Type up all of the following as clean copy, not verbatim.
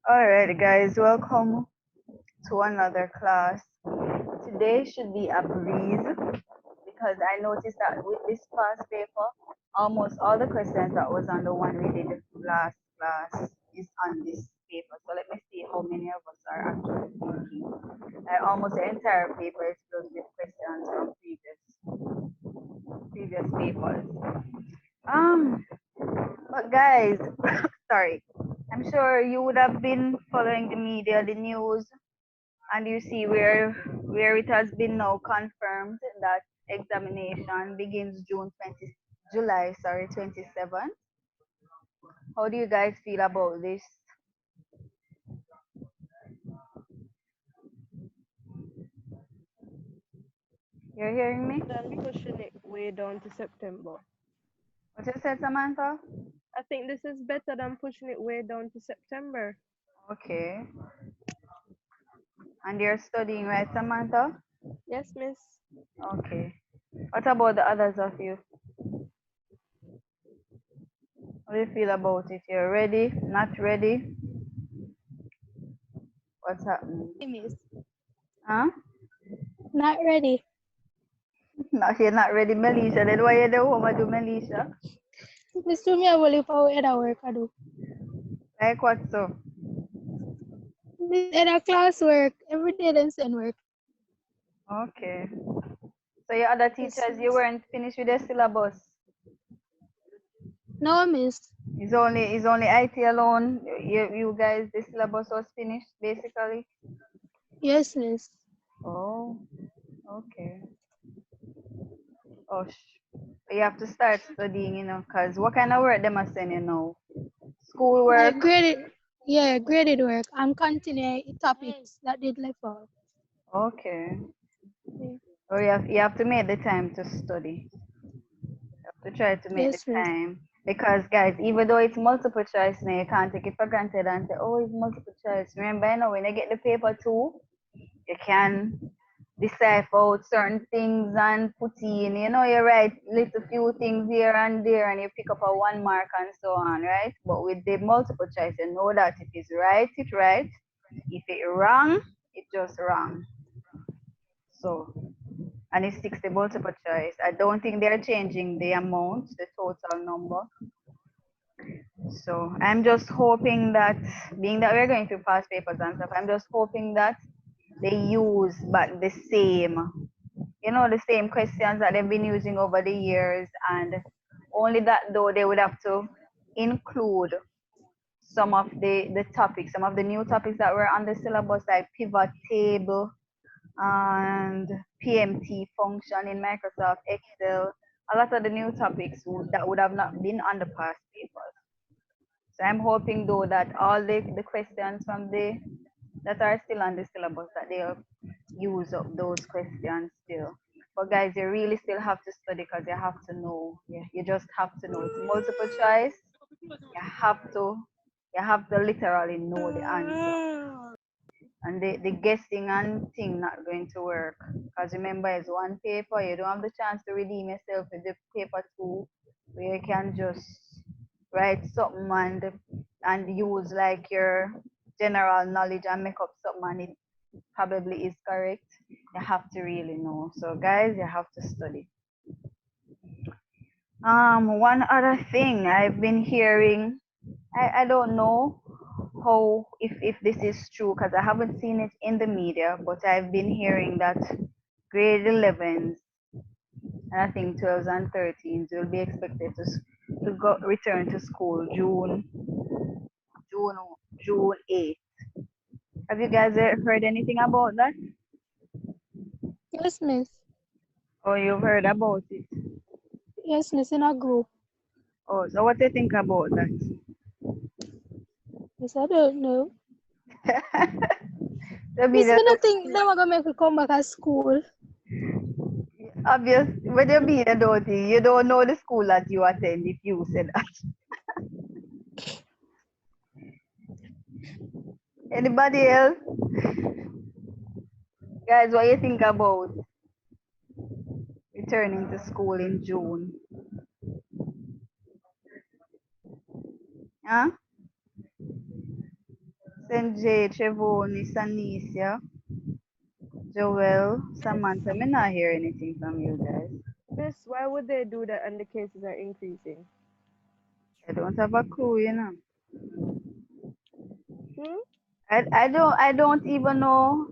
Alright guys, welcome to another class. Today should be a breeze because I noticed that with this past paper, almost all the questions that was on the one we did last class is on this paper. So let me see how many of us are actually thinking. Almost the entire paper is filled with questions from previous papers. Um, but guys, sorry, I'm sure you would have been following the media, the news, and you see where it has been now confirmed that examination begins July 27th. How do you guys feel about this? You're hearing me? Than pushing it way down to September. What you said, Samantha? I think this is better than pushing it way down to September. Okay. And you're studying, right, Samantha? Yes, miss. Okay. What about the others of you? How do you feel about it? You're ready? Not ready? What's happening? Miss. Huh? Not ready. No, you're not ready, Melisha. Then why you the home and do Melisha? Miss do me a whole heap of other work I do. Like what so? Miss other class work. Every day them send work. Okay. So your other Yes, teachers, you miss. weren't finished with the syllabus. No, miss. It's only IT alone. You guys, the syllabus was finished basically. Yes, miss. Oh, okay. Oh, you have to start studying, cause what kind of work them are sending now? Schoolwork. Like graded work and continue topics that did left out. Okay. Yeah. Or you have to make the time to study. To try to make the Yes, miss. time. Because guys, even though it's multiple choice now, you can't take it for granted and say, oh, it's multiple choice. Remember, when you get the paper too, you can decipher out certain things and put in, you write little few things here and there and you pick up a 1 mark and so on, right? But with the multiple choice, you know that if it's right, it's right. If it's wrong, it's just wrong. So, and it's 60 multiple choice. I don't think they're changing the amount, the total number. So I'm just hoping that, being that we're going through past papers and stuff, I'm just hoping that they use back the same questions that they've been using over the years, and only that though they would have to include some of the topics, some of the new topics that were on the syllabus, like pivot table and PMT function in Microsoft Excel. A lot of the new topics that would have not been on the past papers. So I'm hoping though that all the questions from that are still on the syllabus, that they'll use up those questions still. But guys, you really still have to study because you have to know. Yeah, you just have to know. It's multiple choice. You have to literally know the answer. And the guessing and thing not going to work. Because remember, it's one paper. You don't have the chance to redeem yourself with the paper two, where you can just write something and use like your general knowledge and make up something and it probably is correct. You have to really know. So guys, you have to study. One other thing I've been hearing, I don't know how if this is true because I haven't seen it in the media, but I've been hearing that grade 11s and I think 12s and 13s will be expected to go return to school June June 8th. Have you guys heard anything about that? Yes, miss. Or you've heard about it? Yes, miss, in a group. Oh, so what do you think about that? Yes, I don't know. The Miss, media me look not think them are gonna make me come back at school. obvious. When you media don't think, you don't know the school that you attend if you say that. Anybody else? Guys, what you think about returning to school in June? Huh? Senjay, Trevoni, Sanisia, Joel, Samantha. Me not hear anything from you guys. Miss, why would they do that and the cases are increasing? I don't have a clue, you know. Hmm? I don't even know.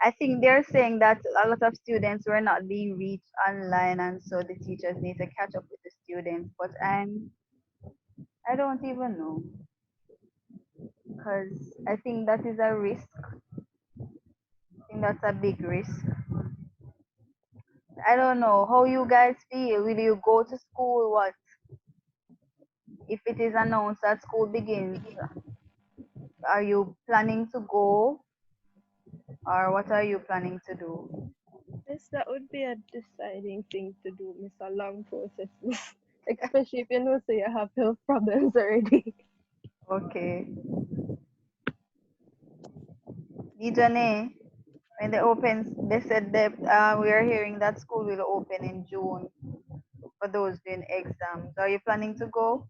I think they're saying that a lot of students were not being reached online, and so the teachers need to catch up with the students. But I don't even know, because I think that is a risk. I think that's a big risk. I don't know how you guys feel. Will you go to school? What if it is announced that school begins? Are you planning to go, or what are you planning to do? Miss, that would be a deciding thing to do, miss, a long process. Especially if you know so you have health problems already. Okay. Dijane, when they open, they said that we are hearing that school will open in June for those doing exams. Are you planning to go?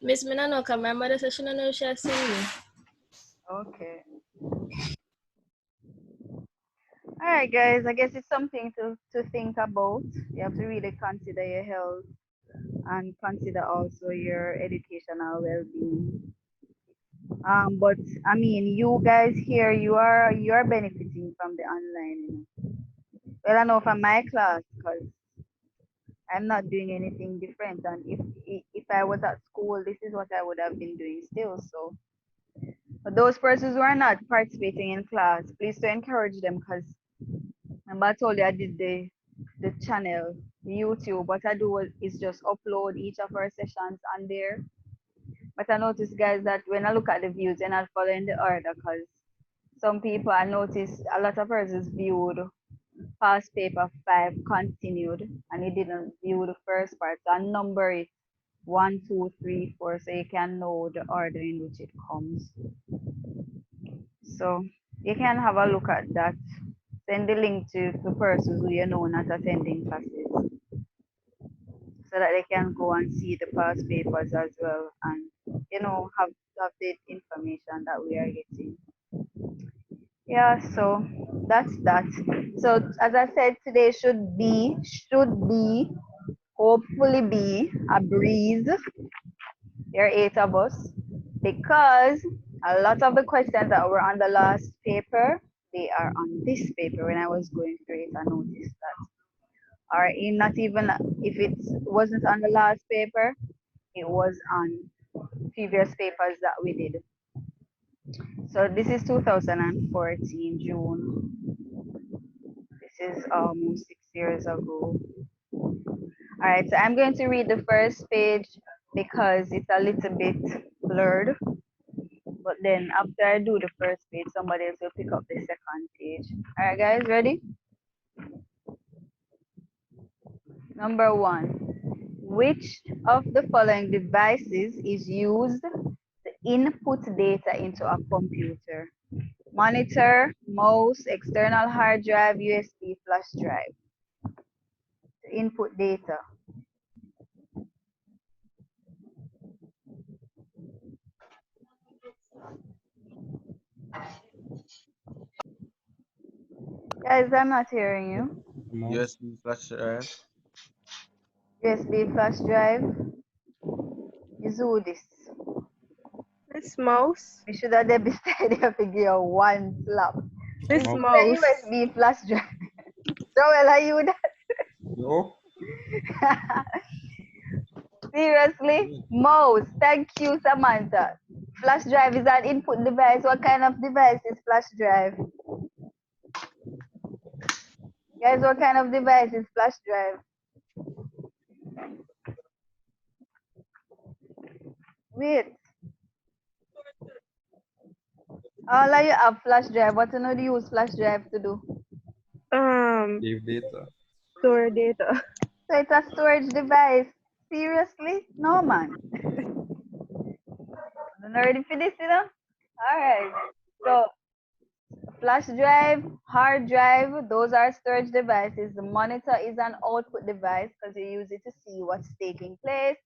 Miss Minano, come my mother said she don't know if she has seen me. Okay. All right, guys. I guess it's something to think about. You have to really consider your health and consider also your educational well-being. But I mean, you guys here, you are benefiting from the online. Well, I know from my class, because I'm not doing anything different. And if I was at school, this is what I would have been doing still. So for those persons who are not participating in class, please to encourage them, because remember I told you I did the channel, the YouTube. What I do is just upload each of our sessions on there. But I noticed, guys, that when I look at the views, they're not following the order, because some people, I noticed a lot of persons viewed past paper 5 continued, and you didn't view the first part. So I number it 1, 2, 3, 4, so you can know the order in which it comes. So you can have a look at that. Send the link to persons who you know not attending classes, so that they can go and see the past papers as well, and have the information that we are getting. Yeah, so that's that. So as I said, today should be hopefully be a breeze. There are 8 of us, because a lot of the questions that were on the last paper, they are on this paper. When I was going through it, I noticed that. Or in not even if it wasn't on the last paper, it was on previous papers that we did. So this is 2014 June. This is almost 6 years ago. All right, so I'm going to read the first page because it's a little bit blurred. But then after I do the first page, somebody else will pick up the second page. All right, guys, ready? Number 1. Which of the following devices is used to input data into a computer? Monitor, mouse, external hard drive, USB flash drive. To input data. Guys, I'm not hearing you. USB flash drive. USB flash drive. Is who this? Miss Mouse. We should have beside you figure one slap. Miss Is the Mouse. USB flash drive? Joel, are you that? No. Seriously? Mouse. Thank you, Samantha. Flash drive is an input device. What kind of device is flash drive? Guys, what kind of device is flash drive? Wait. All of you have flash drive. What do you use flash drive to do? Save data. Store data. So it's a storage device. Seriously? No, man. I'm not ready for this, All right. So flash drive, hard drive, those are storage devices. The monitor is an output device because you use it to see what's taking place.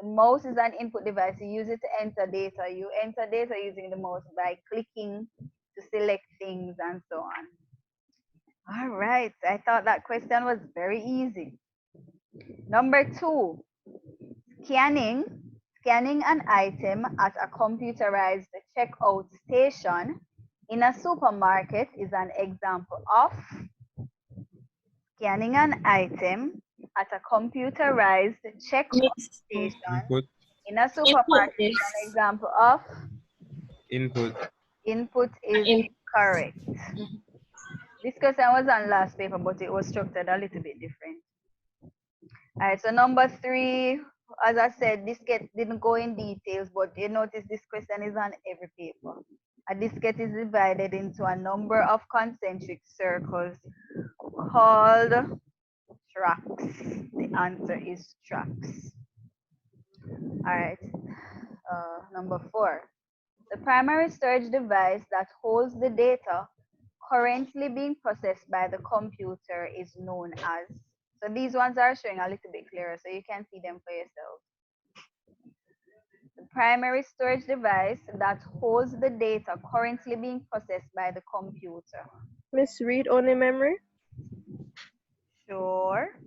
The mouse is an input device. You use it to enter data. You enter data using the mouse by clicking to select things and so on. All right, I thought that question was very easy. Number 2, scanning. Scanning an item at a computerized checkout station in a supermarket is an example of scanning an item at a computerized checkout Miss. station Input. in a Input supermarket is is. an example of Input. input is In, correct. This question was on last paper, but it was structured a little bit different. All right, so number 3, as I said, didn't go in details, but you notice this question is on every paper. A diskette is divided into a number of concentric circles called tracks. The answer is tracks. All right, number 4. The primary storage device that holds the data currently being processed by the computer is known as. So these ones are showing a little bit clearer so you can see them for yourself. The primary storage device that holds the data currently being processed by the computer. Miss, read only memory? Sure.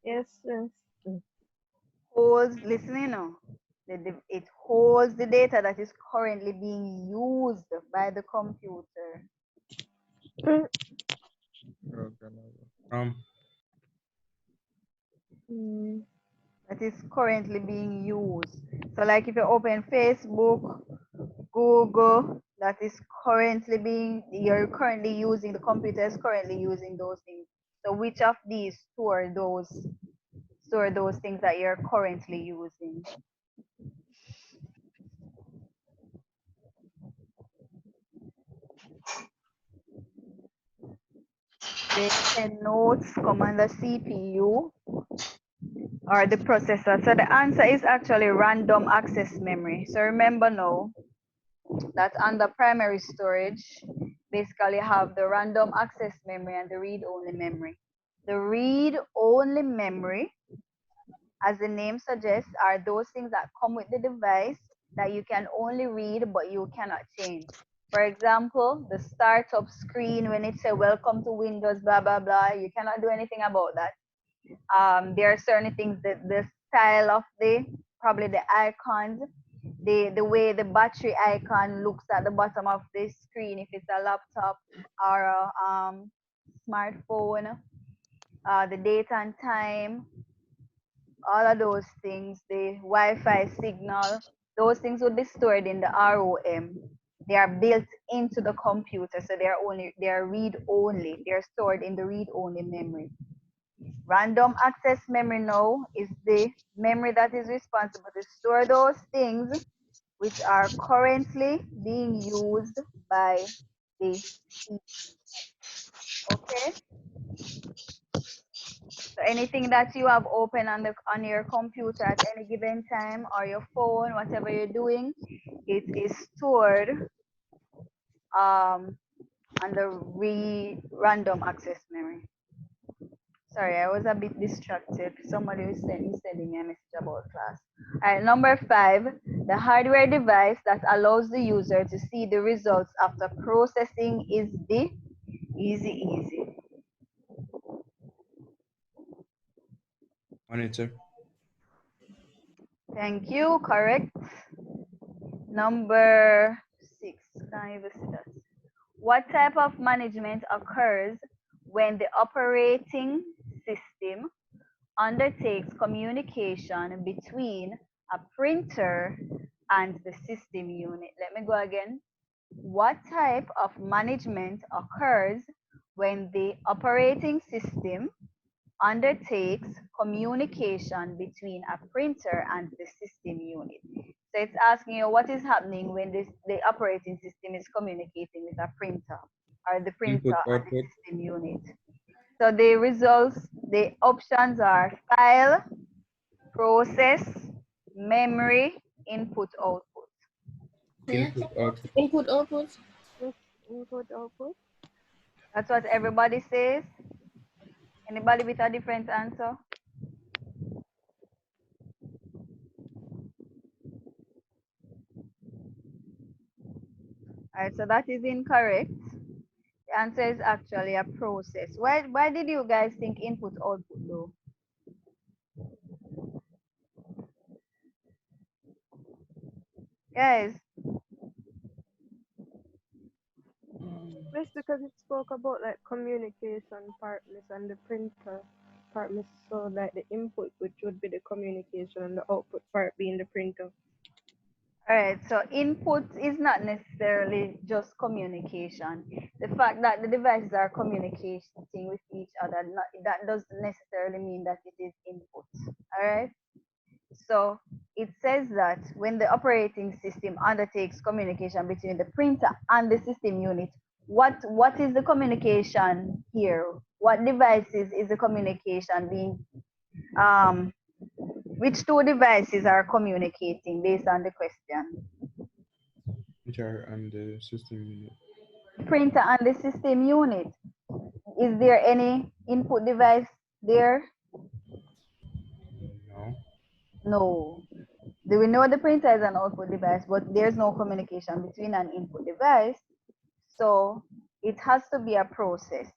Yes, yes. Holds, listen, you know, it holds the data that is currently being used by the computer. That is currently being used. So like if you open Facebook, Google, that is currently you're currently using, the computer is currently using those things. So which of these store those things that you're currently using? The 10 nodes come on the CPU or the processor. So the answer is actually random access memory. So remember now that under primary storage, basically have the random access memory and the read-only memory. The read-only memory, as the name suggests, are those things that come with the device that you can only read but you cannot change. For example, the startup screen, when it says welcome to Windows, blah, blah, blah, you cannot do anything about that. There are certain things that the style of probably the icons, the way the battery icon looks at the bottom of the screen, if it's a laptop or a smartphone, the date and time, all of those things, the Wi-Fi signal, those things would be stored in the ROM. They are built into the computer, so they are read only. They are stored in the read only memory. Random access memory now is the memory that is responsible to store those things which are currently being used by the CPU. Okay? So anything that you have open on your computer at any given time or your phone, whatever you're doing, it is stored on the random access memory. Sorry, I was a bit distracted. Somebody was sending me a message about class. All right, number 5, the hardware device that allows the user to see the results after processing is the easy. Monitor. Thank you, correct. Number 6, can't even see that. What type of management occurs when the operating system undertakes communication between a printer and the system unit? Let me go again. What type of management occurs when the operating system undertakes communication between a printer and the system unit? So it's asking you what is happening when the operating system is communicating with a printer or the printer Input, and the output. system unit. So the results, the options are file, process, memory, input, output. Input, output. Input, output. Miss, input, output? That's what everybody says. Anybody with a different answer? All right, so that is incorrect. The answer is actually a process. Why did you guys think input output though? Guys, Yes, because it spoke about like communication partners and the printer partners, so like the input, which would be the communication, and the output part being the printer. all right, so input is not necessarily just communication. The fact that the devices are communicating with each other, that doesn't necessarily mean that it is input. All right. So it says that when the operating system undertakes communication between the printer and the system unit, what is the communication here? What devices is the communication being? Which two devices are communicating based on the question? HR and the system unit. Printer and the system unit. Is there any input device there? No. No. Do we know the printer is an output device, but there's no communication between an input device. So it has to be a process.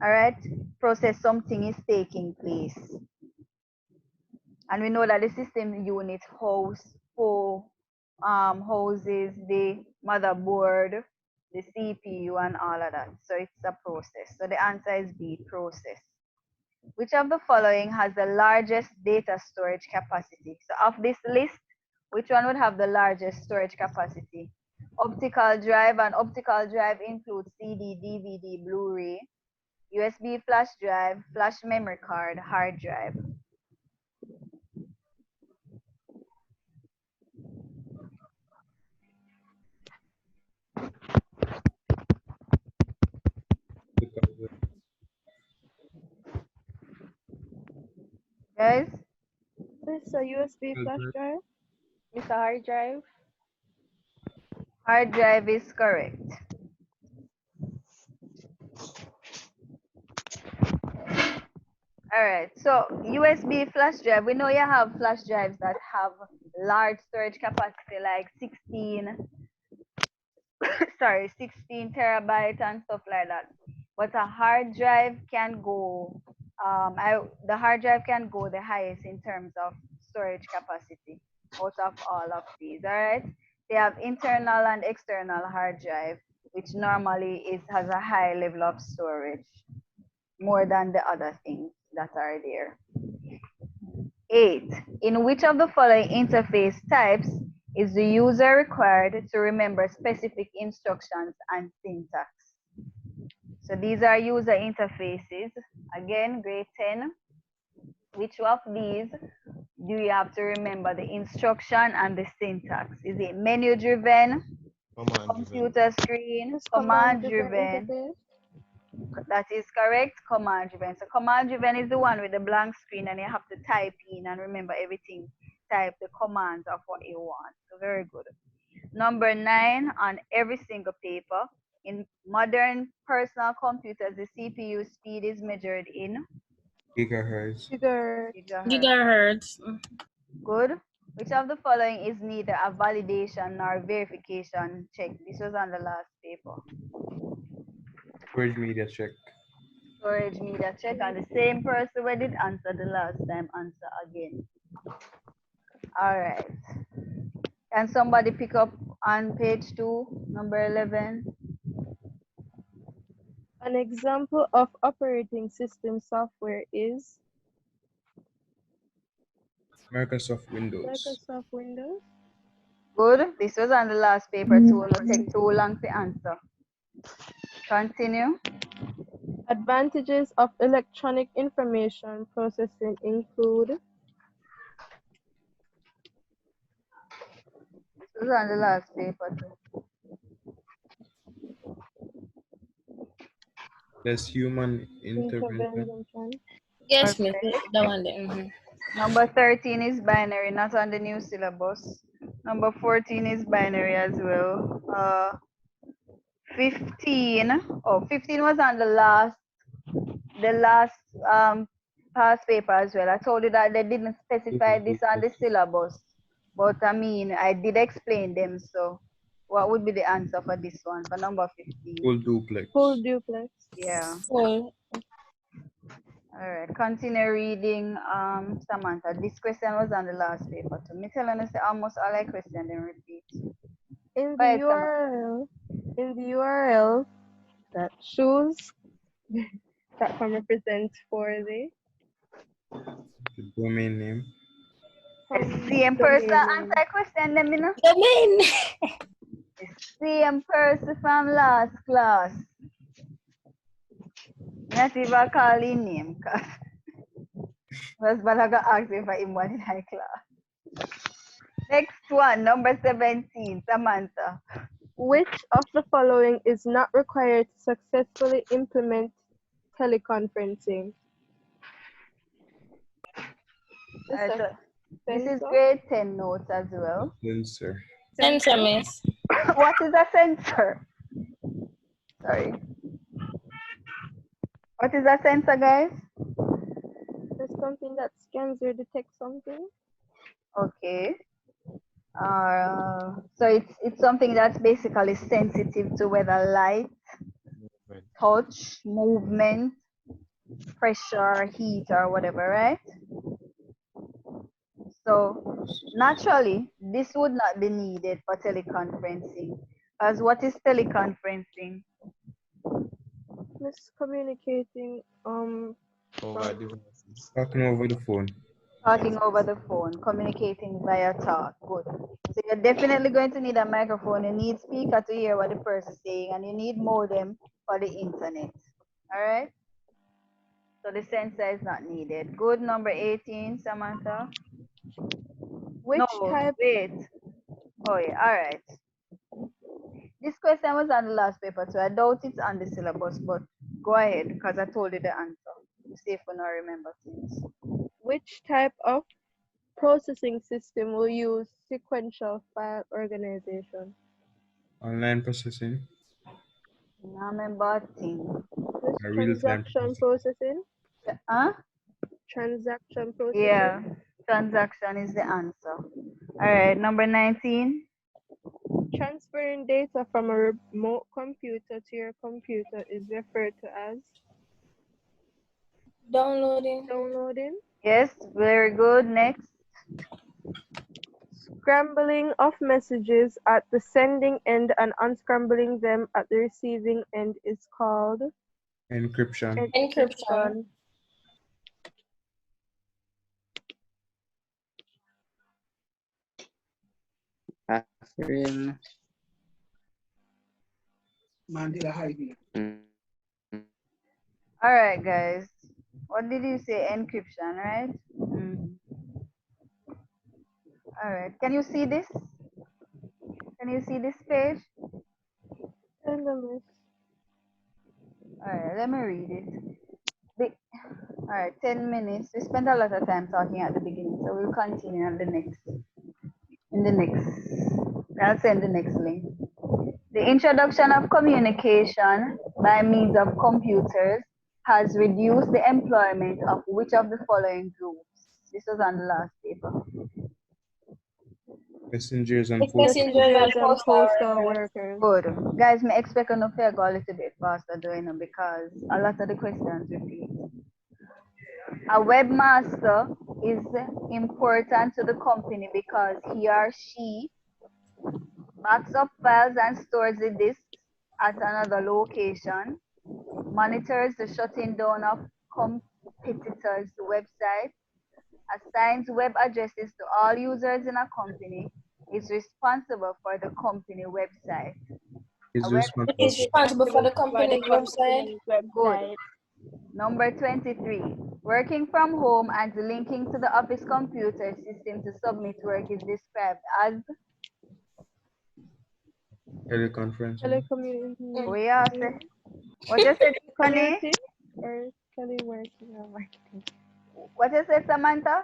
All right, process, something is taking place. And we know that the system unit houses the motherboard, the CPU, and all of that. So it's a process. So the answer is B, process. Which of the following has the largest data storage capacity? So of this list, which one would have the largest storage capacity? Optical drive, and optical drive includes CD, DVD, Blu-ray, USB flash drive, flash memory card, hard drive. Because Guys, This a USB flash the drive. Mr. Hard drive? Hard drive is correct. All right, so USB flash drive, we know you have flash drives that have large storage capacity like 16, sorry, 16 terabyte and stuff like that. But a hard drive can go, the hard drive can go the highest in terms of storage capacity out of all of these, all right? They have internal and external hard drive, which normally has a high level of storage, more than the other things that are there. 8. In which of the following interface types is the user required to remember specific instructions and syntax? So these are user interfaces. Again, grade 10. Which of these do you have to remember the instruction and the syntax? Is it menu driven, computer screen, This command command-driven driven? interface. That is correct, command driven. So command driven is the one with the blank screen and you have to type in and remember everything. Type the commands of what you want. So very good. Number 9, on every single paper. In modern personal computers, the CPU speed is measured in gigahertz. Figure gigahertz. Gigahertz. Good. Which of the following is neither a validation nor verification check? This was on the last paper. Storage media check. Storage media check, and the same person who did answer the last time answer again. All right. Can somebody pick up on page 2, number 11? an example of operating system software is Microsoft Windows. Microsoft Windows. Good. This was on the last paper too. It will take too long to answer. Continue. Advantages of electronic information processing include This was on the last paper too. Less human intervention. intervention. Yes, miss. Perfect. That one there. Mhm. Number 13 is binary, not on the new syllabus. Number 14 is binary as well. 15. Oh, 15 was on the last past paper as well. I told you that they didn't specify this on the syllabus, but I mean, I did explain them. So What would be the answer for this one, for number 15? Full duplex. Full duplex. Yeah. Full. All right. Continue reading, Samantha. This question was on the last paper too. Me telling us almost all I question then repeat. In Go ahead, the URL that shows that can represent for the The domain name. Same person answer question them, you know? Domain. Same person from last class. Not even call his name, cause was Balaga ask if I him one in high class. Next one, number 17, Samantha. Which of the following is not required to successfully implement teleconferencing? Alright, so this is Sensor? grade 10 notes as well. Sensor. Sensor, miss. What is a sensor? Sorry. What is a sensor, guys? There's something that scans or detects something. Okay. So it's something that's basically sensitive to whether light, touch, movement, pressure, heat, or whatever, right? So naturally, this would not be needed for teleconferencing. As what is teleconferencing? It's communicating Over devices. Talking over the phone. Talking over the phone, communicating via talk. Good. So you're definitely going to need a microphone. You need speaker to hear what the person is saying, and you need modem for the internet. All right? So the sensor is not needed. Good. Number 18, Samantha. which No, type wait. Oh, yeah. All right. This question was on the last paper, so I doubt it's on the syllabus, but go ahead because I told you the answer. See if you not remember things. which type of processing system will use sequential file organization? Online processing. I remember a thing. This A real-time transaction processing. Huh? Transaction processing. Yeah, transaction is the answer. All right, number 19. Transferring data from a remote computer to your computer is referred to as Downloading. downloading. Yes, very good. Next. Scrambling of messages at the sending end and unscrambling them at the receiving end is called Encryption. Encryption. Catherine. All right, guys. What did you say? Encryption, right? All right. Can you see this? Can you see this page? All All right, let me read it. All right, 10 minutes. We spent a lot of time talking at the beginning, so we'll continue at the next. I'll send the next link. The introduction of communication by means of computers has reduced the employment of which of the following groups? This was on the last paper. Messengers and Messengers and postal workers. Good. Guys, me expect you to go a little bit faster doing it because a lot of the questions repeat. A webmaster is important to the company because he or she backs up files and stores the disks at another location, monitors the shutting down of competitors' websites, assigns web addresses to all users in a company, is responsible for the company website. is It's responsible for the company's website. Good. Number 23. Working from home and linking to the office computer system to submit work is described as teleconferencing. Telecommunicating. we are say, what you said, Connie? Or teleworking or marketing. What you said, Samantha?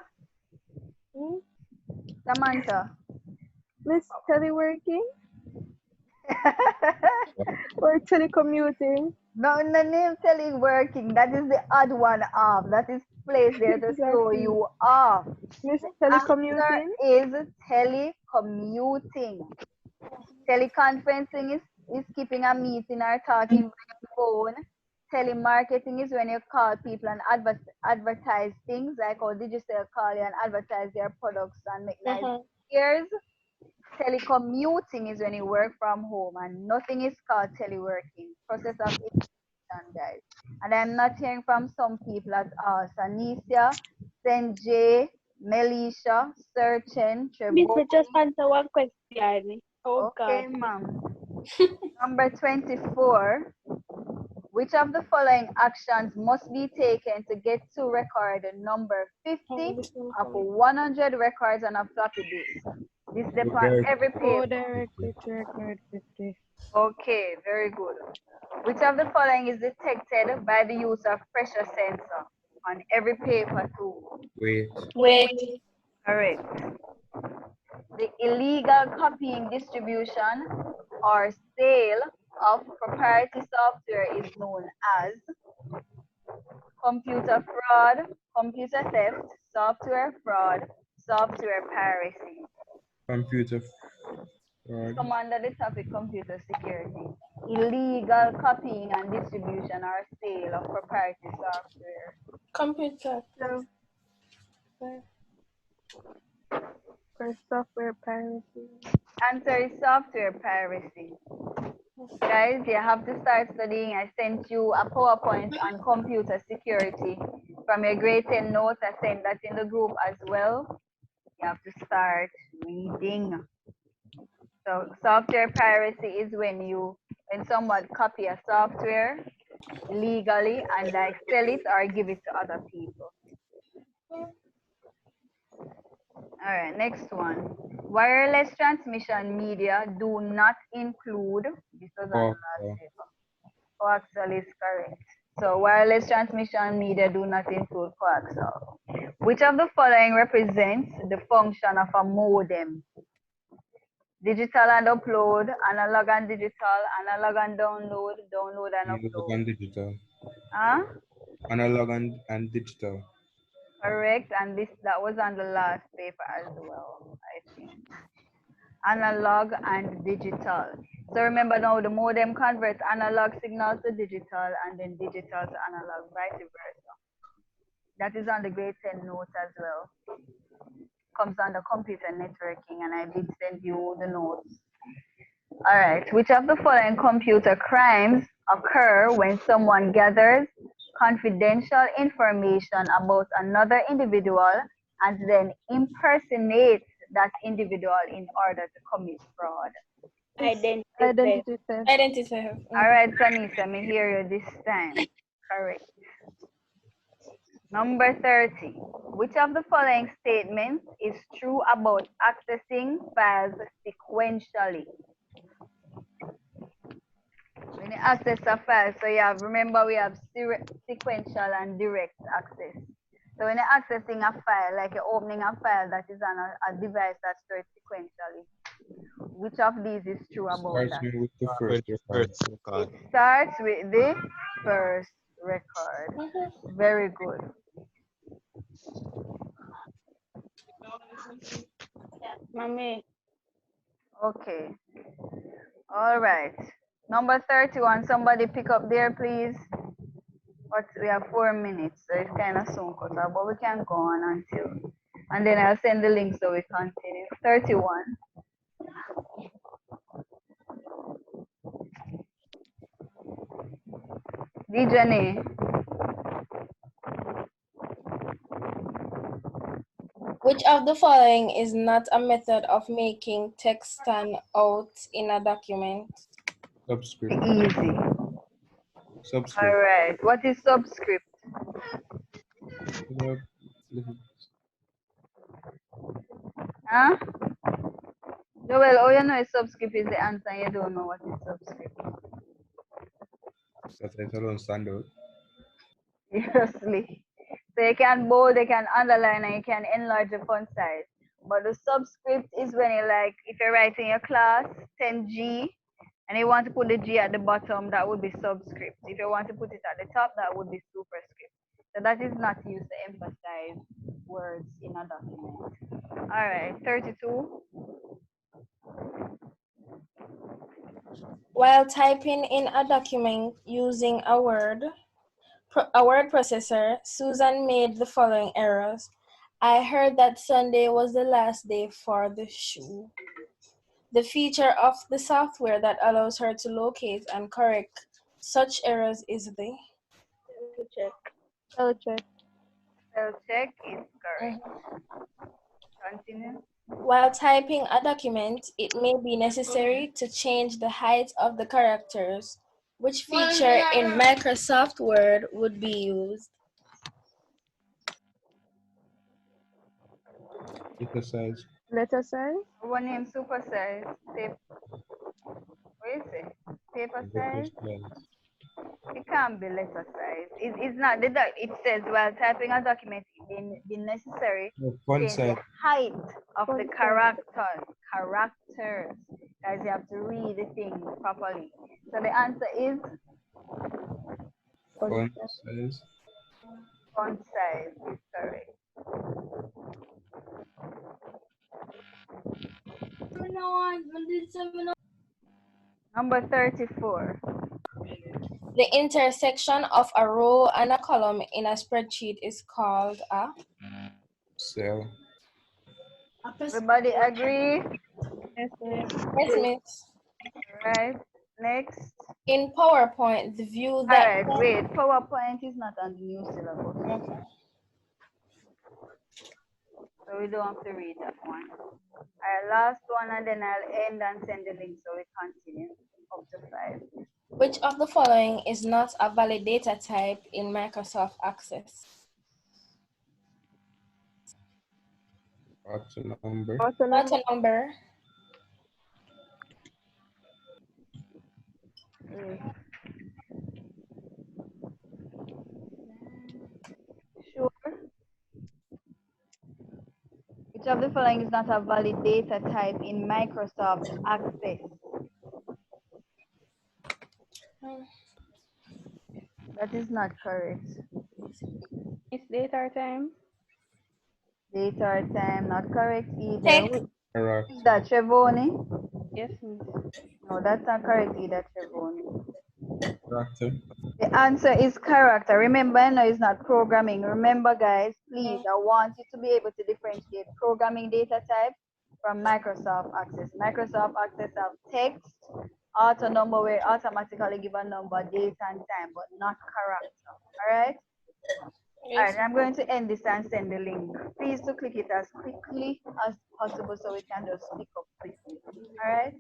Samantha. Miss teleworking or telecommuting? No, the name teleworking. That is the odd one off. That is placed there to throw you off. Miss Answer telecommuting is telecommuting. Teleconferencing is keeping a meeting or talking by phone. Telemarketing is when you call people and advertise things, like how digital call you and advertise their products and make nice ears. Telecommuting is when you work from home, and nothing is called teleworking. Process of education, guys. And I'm not hearing from some people at all. Sanicia, Senjay, Melisha, Searchen, Miss, Trevor. just answer one question. Oh Okay, God. ma'am. Number 24. Which of the following actions must be taken to get to record number 50 of 100 records on a floppy disk? This depends on every Go paper. directly to record 50. Okay, very good. Which of the following is detected by the use of pressure sensor on every paper too? Wait. Correct. The illegal copying, distribution, or sale of proprietary software is known as computer fraud, computer theft, software fraud, software piracy. Computer fraud. Come under the topic computer security. Illegal copying and distribution or sale of proprietary software. Computer. So, for software piracy. Answer is software piracy. Guys, you have to start studying. I sent you a PowerPoint on computer security from your grade 10 notes. I sent that in the group as well. You have to start reading. So software piracy is when someone copy a software legally and like sell it or give it to other people. All right, next one. Wireless transmission media do not include, this was on the last paper. Coaxial is correct. So wireless transmission media do not include coaxial. Which of the following represents the function of a modem? Digital and upload, analog and digital, analog and download, download and Analog upload. and digital. Huh? Analog and digital. Correct, and that was on the last paper as well, I think. Analog and digital. So remember now, the modem converts analog signal to digital and then digital to analog, vice versa. That is on the grade 10 notes as well. Comes under computer networking, and I did send you the notes. All right, which of the following computer crimes occur when someone gathers confidential information about another individual and then impersonates that individual in order to commit fraud? Identity theft. Identity theft. All right, Kanisa, me hear you this time. Correct. Number 30. Which of the following statements is true about accessing files sequentially? When you access a file, so remember we have sequential and direct access. So when you're accessing a file, like you're opening a file that is on a device that's stored sequentially, which of these is true about that? Starts with the first record. It starts with the first record. Very good. Mommy. Okay. All right. Number 31, somebody pick up there, please. But we have 4 minutes, so it's kind of soon cut off, but we can go on until. And then I'll send the link so we continue. 31. Dijane. Which of the following is not a method of making text stand out in a document? Subscript. Easy. Subscript. All right. What is subscript? Huh? Joel, all you know is subscript is the answer, and you don't know what is subscript. That I don't stand out. Seriously. So you can bold, you can underline, and you can enlarge the font size. But the subscript is when you like, if you're writing your class 10G, and you want to put the G at the bottom, that would be subscript. If you want to put it at the top, that would be superscript. So that is not used to emphasize words in a document. All right, 32. While typing in a document using a word processor, Susan made the following errors. I heard that Sunday was the last day for the shoe. The feature of the software that allows her to locate and correct such errors is the Check. Spell check. Spell check is correct. Continue. While typing a document, it may be necessary to change the height of the characters, which feature in Microsoft Word would be used. Letter size. Letter size. One name super size. Paper. What is it? Paper Letter size? size. It can't be letter size. It's not the it says while typing a document it be necessary Oh, to font change the size. height of the Font size. characters. Guys, you have to read the thing properly. So the answer is Font size. font size is correct. Number 34. The intersection of a row and a column in a spreadsheet is called a Cell. Everybody agree? Yes, miss. yes, miss. Right. Next. In PowerPoint, the view All that right. Wait. PowerPoint is not on the new syllabus, okay. so we don't have to read that one. All right. Last one, and then I'll end and send the link so we continue up to 5. Which of the following is not a valid data type in Microsoft Access? Auto number. Auto number. Auto number, Sure. Which of the following is not a valid data type in Microsoft Access? That is not correct. It's data time. Date or time, not correct either. Text. Is Character. that Trevoni? Yes, miss. No, that's not correct either, Trevoni. Character. The answer is character. Remember, no, it's not programming. Remember, guys, please, I want you to be able to differentiate programming data type from Microsoft Access. Microsoft Access have text, auto number where it automatically give a number, date and time, but not character. All right? All right, I'm going to end this and send the link. Please to click it as quickly as possible so we can just pick up quickly. All right?